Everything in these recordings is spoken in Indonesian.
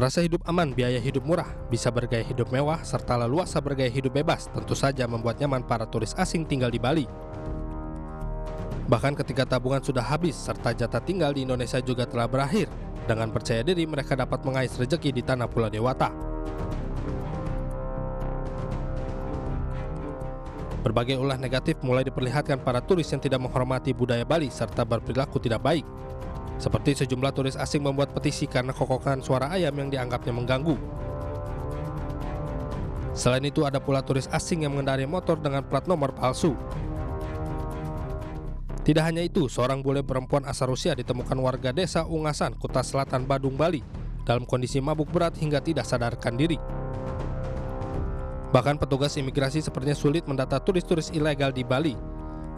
Merasa hidup aman, biaya hidup murah, bisa bergaya hidup mewah, serta leluasa bergaya hidup bebas tentu saja membuat nyaman para turis asing tinggal di Bali. Bahkan ketika tabungan sudah habis serta jatah tinggal di Indonesia juga telah berakhir, dengan percaya diri mereka dapat mengais rezeki di tanah Pulau Dewata. Berbagai ulah negatif mulai diperlihatkan para turis yang tidak menghormati budaya Bali serta berperilaku tidak baik. Seperti sejumlah turis asing membuat petisi karena kokokan suara ayam yang dianggapnya mengganggu. Selain itu ada pula turis asing yang mengendarai motor dengan plat nomor palsu. Tidak hanya itu, seorang bule perempuan asal Rusia ditemukan warga desa Ungasan, Kuta Selatan, Badung, Bali, dalam kondisi mabuk berat hingga tidak sadarkan diri. Bahkan petugas imigrasi sepertinya sulit mendata turis-turis ilegal di Bali,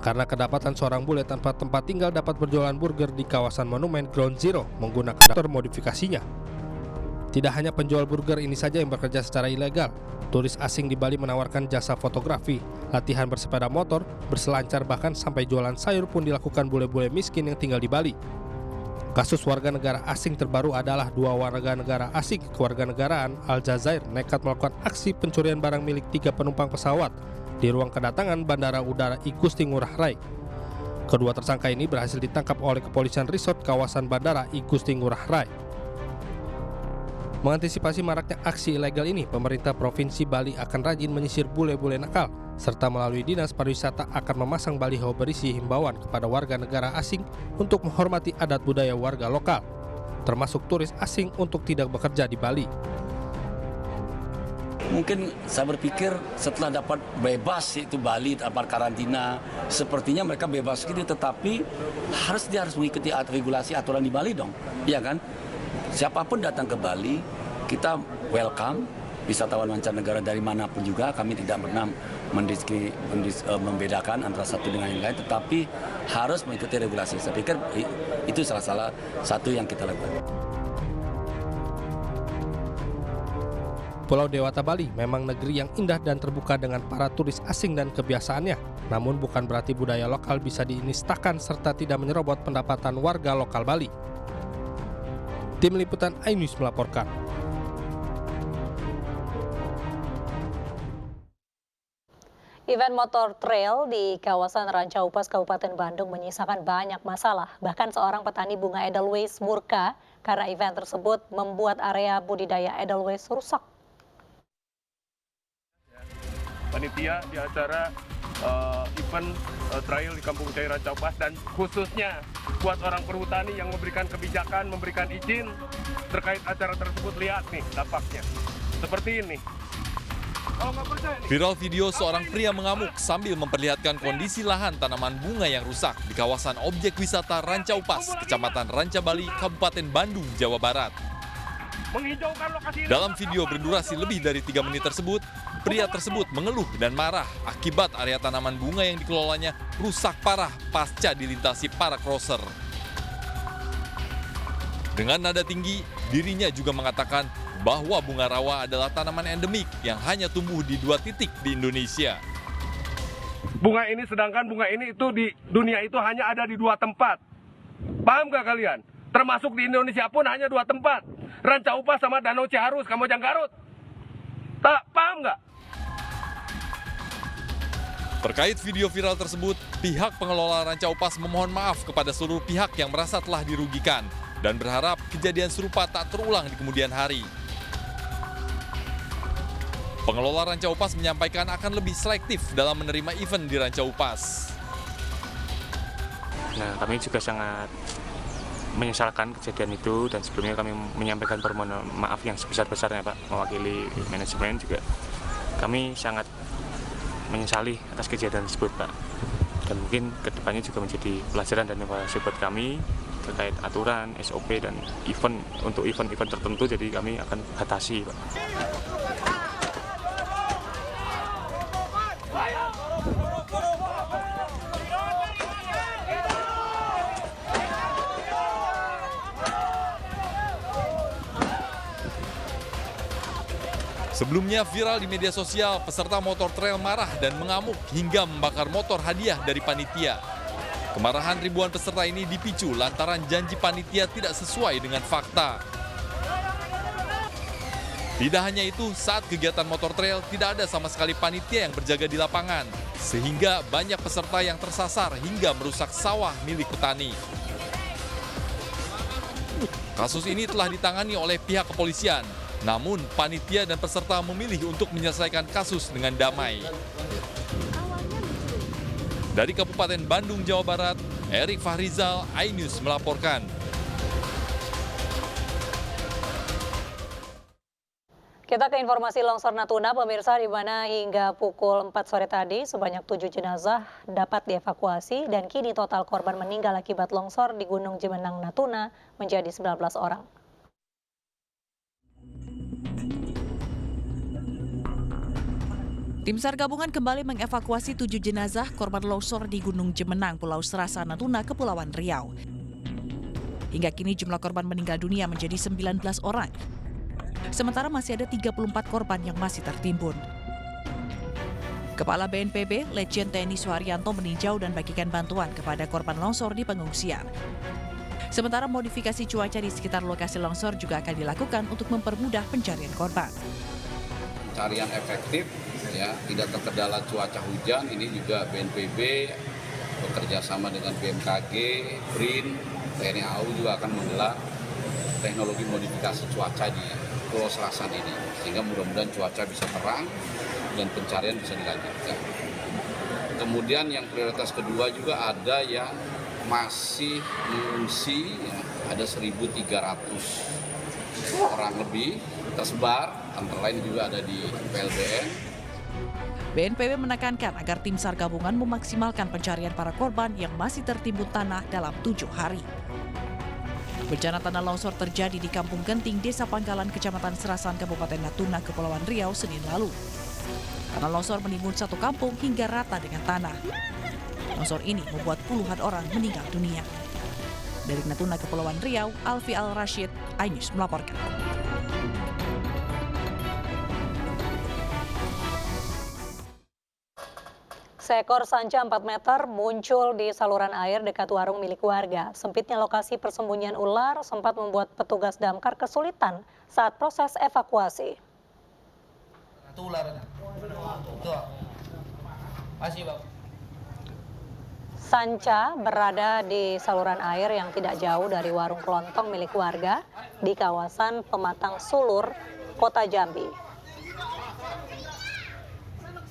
karena kedapatan seorang bule tanpa tempat tinggal dapat berjualan burger di kawasan monumen Ground Zero menggunakan motor modifikasinya. Tidak hanya penjual burger ini saja yang bekerja secara ilegal, turis asing di Bali menawarkan jasa fotografi, latihan bersepeda motor, berselancar bahkan sampai jualan sayur pun dilakukan bule-bule miskin yang tinggal di Bali. Kasus warga negara asing terbaru adalah dua warga negara asing kewarganegaraan Aljazair nekat melakukan aksi pencurian barang milik 3 penumpang pesawat di ruang kedatangan Bandara Udara I Gusti Ngurah Rai. Kedua tersangka ini berhasil ditangkap oleh kepolisian resort kawasan Bandara I Gusti Ngurah Rai. Mengantisipasi maraknya aksi ilegal ini, pemerintah Provinsi Bali akan rajin menyisir bule-bule nakal, serta melalui Dinas Pariwisata akan memasang baliho berisi himbauan kepada warga negara asing untuk menghormati adat budaya warga lokal, termasuk turis asing untuk tidak bekerja di Bali. Mungkin saya berpikir setelah dapat bebas itu Bali tanpa karantina, sepertinya mereka bebas gitu, tetapi dia harus mengikuti regulasi aturan di Bali dong, iya kan? Siapapun datang ke Bali, kita welcome, wisatawan mancanegara dari manapun juga, kami tidak pernah membedakan antara satu dengan yang lain, tetapi harus mengikuti regulasi. Saya pikir itu salah satu yang kita lakukan. Pulau Dewata Bali memang negeri yang indah dan terbuka dengan para turis asing dan kebiasaannya. Namun bukan berarti budaya lokal bisa dinistakan serta tidak menyerobot pendapatan warga lokal Bali. Tim Liputan iNews melaporkan. Event motor trail di kawasan Rancaupas, Kabupaten Bandung menyisakan banyak masalah. Bahkan seorang petani bunga Edelweiss murka karena event tersebut membuat area budidaya Edelweiss rusak. Panitia di acara event trail di Kampung Jaya Rancaupas, dan khususnya buat orang perhutani yang memberikan kebijakan, memberikan izin terkait acara tersebut. Lihat nih dampaknya seperti ini. Viral video seorang pria mengamuk sambil memperlihatkan kondisi lahan tanaman bunga yang rusak di kawasan objek wisata Rancaupas, Kecamatan Ranca Bali, Kabupaten Bandung, Jawa Barat. Dalam video berdurasi lebih dari 3 menit tersebut, pria tersebut mengeluh dan marah akibat area tanaman bunga yang dikelolanya rusak parah pasca dilintasi para crosser. Dengan nada tinggi, dirinya juga mengatakan bahwa bunga rawa adalah tanaman endemik yang hanya tumbuh di 2 titik di Indonesia. Bunga ini, sedangkan bunga ini itu di dunia itu hanya ada di 2 tempat. Paham gak kalian? Termasuk di Indonesia pun hanya 2 tempat. Rancaupas sama Danau Ciharus, Kamojang Garut. Tak paham nggak? Terkait video viral tersebut, pihak pengelola Rancaupas memohon maaf kepada seluruh pihak yang merasa telah dirugikan dan berharap kejadian serupa tak terulang di kemudian hari. Pengelola Rancaupas menyampaikan akan lebih selektif dalam menerima event di Rancaupas. Nah, kami juga sangat menyesalkan kejadian itu, dan sebelumnya kami menyampaikan permohonan maaf yang sebesar-besarnya, Pak. Mewakili manajemen juga kami sangat menyesali atas kejadian tersebut, Pak. Dan mungkin kedepannya juga menjadi pelajaran dan evaluasi buat kami terkait aturan, SOP, dan event untuk event-event tertentu, jadi kami akan batasi, Pak. Sebelumnya viral di media sosial, peserta motor trail marah dan mengamuk hingga membakar motor hadiah dari panitia. Kemarahan ribuan peserta ini dipicu lantaran janji panitia tidak sesuai dengan fakta. Tidak hanya itu, saat kegiatan motor trail tidak ada sama sekali panitia yang berjaga di lapangan, sehingga banyak peserta yang tersasar hingga merusak sawah milik petani. Kasus ini telah ditangani oleh pihak kepolisian, namun panitia dan peserta memilih untuk menyelesaikan kasus dengan damai. Dari Kabupaten Bandung, Jawa Barat, Erik Fahrizal, iNews melaporkan. Kita ke informasi longsor Natuna, pemirsa, di mana hingga pukul 4 sore tadi sebanyak 7 jenazah dapat dievakuasi dan kini total korban meninggal akibat longsor di Gunung Jemenang, Natuna menjadi 19 orang. Tim SAR gabungan kembali mengevakuasi 7 jenazah korban longsor di Gunung Jemenang, Pulau Serasa, Natuna, Kepulauan Riau. Hingga kini jumlah korban meninggal dunia menjadi 19 orang. Sementara masih ada 34 korban yang masih tertimbun. Kepala BNPB, Letjen TNI Suharyanto meninjau dan bagikan bantuan kepada korban longsor di pengungsian. Sementara modifikasi cuaca di sekitar lokasi longsor juga akan dilakukan untuk mempermudah pencarian korban. Pencarian efektif, ya, tidak terkendala cuaca hujan. Ini juga BNPB bekerja sama dengan BMKG, BRIN, TNI AU juga akan menggelar teknologi modifikasi cuaca di Pulau Serasan ini, sehingga mudah-mudahan cuaca bisa terang dan pencarian bisa dilanjutkan. Kemudian yang prioritas kedua juga ada yang masih mengungsi, ya, ada 1.300 orang lebih tersebar, antara lain juga ada di PLBN. BNPB menekankan agar tim SAR gabungan memaksimalkan pencarian para korban yang masih tertimbun tanah dalam 7 hari. Bencana tanah longsor terjadi di Kampung Genting, Desa Pangkalan, Kecamatan Serasan, Kabupaten Natuna, Kepulauan Riau, Senin lalu. Tanah longsor menimbun satu kampung hingga rata dengan tanah. Longsor ini membuat puluhan orang meninggal dunia. Dari Natuna, Kepulauan Riau, Alfi Al-Rashid, iNews melaporkan. Seekor sanca 4 meter muncul di saluran air dekat warung milik warga. Sempitnya lokasi persembunyian ular sempat membuat petugas damkar kesulitan saat proses evakuasi. Sanca berada di saluran air yang tidak jauh dari warung kelontong milik warga di kawasan Pematang Sulur, Kota Jambi.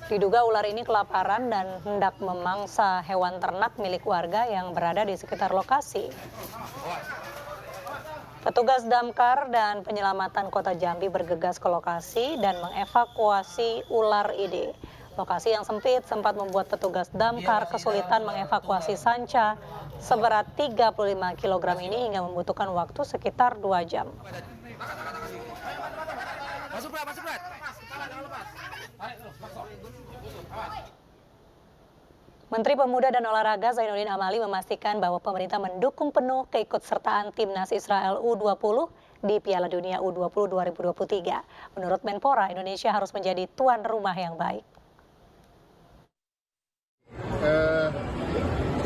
Diduga ular ini kelaparan dan hendak memangsa hewan ternak milik warga yang berada di sekitar lokasi. Petugas damkar dan penyelamatan Kota Jambi bergegas ke lokasi dan mengevakuasi ular ini. Lokasi yang sempit sempat membuat petugas damkar kesulitan mengevakuasi sanca seberat 35 kg ini hingga membutuhkan waktu sekitar 2 jam. Menteri Pemuda dan Olahraga Zainuddin Amali memastikan bahwa pemerintah mendukung penuh keikutsertaan Timnas Israel U20 di Piala Dunia U20 2023. Menurut Menpora, Indonesia harus menjadi tuan rumah yang baik.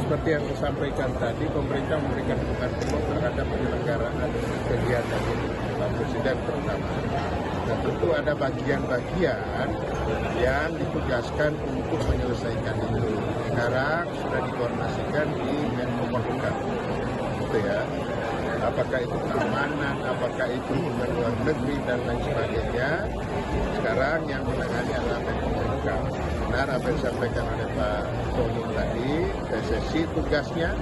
Seperti yang saya sampaikan tadi, pemerintah memberikan dukungan penuh terhadap penyelenggaraan kegiatan ini, Pak Presiden terutama. Nah, tentu ada bagian-bagian yang ditugaskan untuk menyelesaikan itu. Sekarang sudah dikoordinasikan di Menko Polhukam, gitu ya. Apakah itu keamanan, apakah itu hubungan luar negeri dan lain sebagainya. Sekarang yang menangani adalah Menko Polhukam. Benar apa yang disampaikan oleh Pak Tony tadi, PSSI tugasnya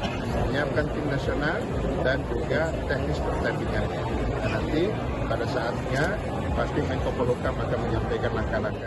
menyiapkan tim nasional dan juga teknis pertandingannya. Dan nanti pada saatnya pasti Menko Polhukam akan menyampaikan langkah-langkah.